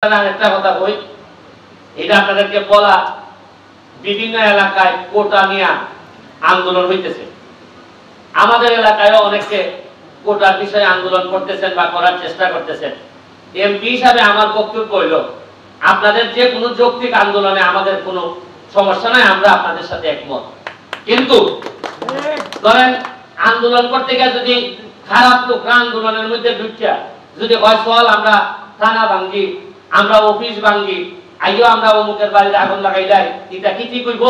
একটা কথা বই, এটা আপনাদেরকে বলা, বিভিন্ন এলাকায় কোটা নিয়ে আন্দোলন হইতেছে। আমাদের এলাকায়ও অনেকে কোটার বিষয়ে আন্দোলন করতেছেন বা করার চেষ্টা করতেছেন। এমপি হিসাবে আমার বক্তব্য হইল, আপনাদের যে কোনো যৌক্তিক আন্দোলনে আমাদের কোনো সমস্যা নাই, আমরা আপনাদের সাথে একমত। কিন্তু ধরেন আন্দোলন করতে গিয়ে যদি খারাপ লোকরা আন্দোলনের মধ্যে ঢুকিয়া যদি হয় চল আমরা থানা ভাঙ্গি, আমরা অফিস ভাঙ্গি, আইও আমরা অমুকের বাড়িতে আগুন লাগাই দেয়, এটা কি ঠিক হইব?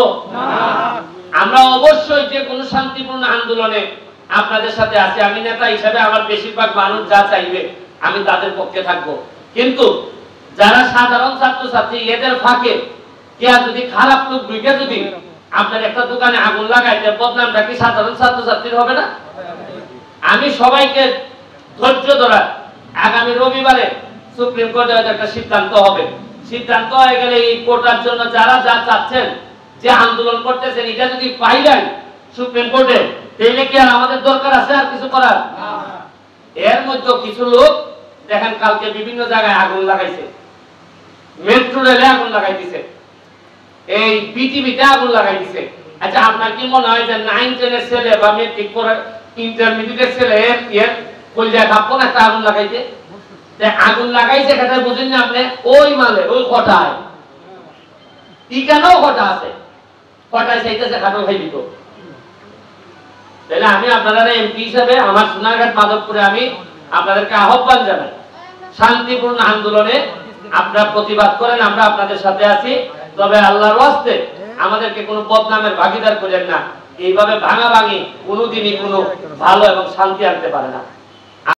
আমরা অবশ্যই যে কোনো শান্তিপূর্ণ আন্দোলনে আপনাদের সাথে আছি। আমি নেতা হিসেবে আমার বেশিরভাগ মানুষ যা চাইবে আমি তাদের পক্ষে থাকবো। কিন্তু যারা সাধারণ ছাত্রছাত্রী, এদের ফাঁকে কেয়া যদি খারাপ লোক ঢুকে যদি আপনার একটা দোকানে আগুন লাগাইতে, বদনামটা কি সাধারণ ছাত্রছাত্রীর হবে না? আমি সবাইকে ধৈর্য ধরা, আগামী রবিবারে সুপ্রিম কোর্টে একটা সিদ্ধান্ত হবে। সিদ্ধান্ত হয়ে গেলে এই কোটার জন্য যারা যা চাচ্ছেন, যে আন্দোলন করতেছেন, এটা যদি পাইলেন সুপ্রিম কোর্টে, তাহলে কি আর আমাদের দরকার আছে আর কিছু করার? এর মধ্যে কিছু লোক দেখেন কালকে বিভিন্ন জায়গায় আগুন লাগাইছে, মেট্রো রেলে আগুন লাগাই দিছে, এই বিটিভিতে আগুন লাগাই দিছে। আচ্ছা, আপনার কি মনে হয় যে 9-10 এর ছেলে বা মেট্রিক পড়া ইন্টারমিডিয়েটের ছেলে এর কলজা খাপন একটা আগুন লাগাইছে? আগুন লাগাইছে কথা বুঝেন না আপনি? ওই মালে ওই কটায় ইকানো কটা আছে, কটায় চাইতেছে খাটো খাই দিত। তাহলে আমি আপনারা এমপি হিসাবে আমার সোনারঘাট মাধবপুরে আমি আপনাদেরকে আহ্বান জানাই, শান্তিপূর্ণ আন্দোলনে আপনারা প্রতিবাদ করেন, আমরা আপনাদের সাথে আছি। তবে আল্লাহর ওয়াস্তে আমাদেরকে কোনো বদনামের ভাগিদার করেন না। এইভাবে ভাঙাভাঙি কোনোদিনই কোনো ভালো এবং শান্তি আনতে পারে না।